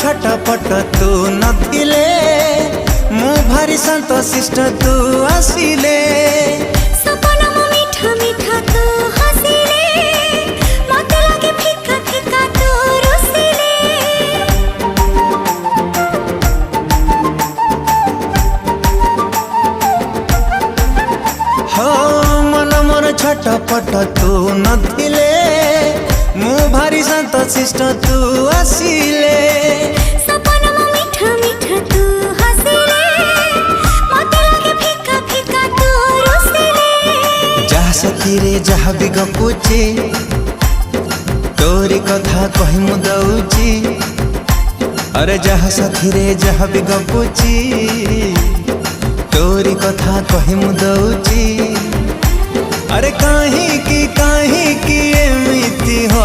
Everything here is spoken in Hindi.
छटपट तू नथिले मु भारी शांत शिष्ट तू आसिले सपना मो मीठा मीठा तू हसिले मते लागे फिका फिका तू रुसिले हो मन मोर छटपट तू नथिले मु भारी शांत शिष्ट तू आसिले सपना मो मीठा मीठा तू हसिले मते लागे फिका फिका तू रुसिले जहा सखी रे जहा भी गपुची तोरी कथा कहि मु दउची अरे जहा सखी रे जहा भी गपुची तोरी कथा कहि मु दउची अरे काहे की एमिति हो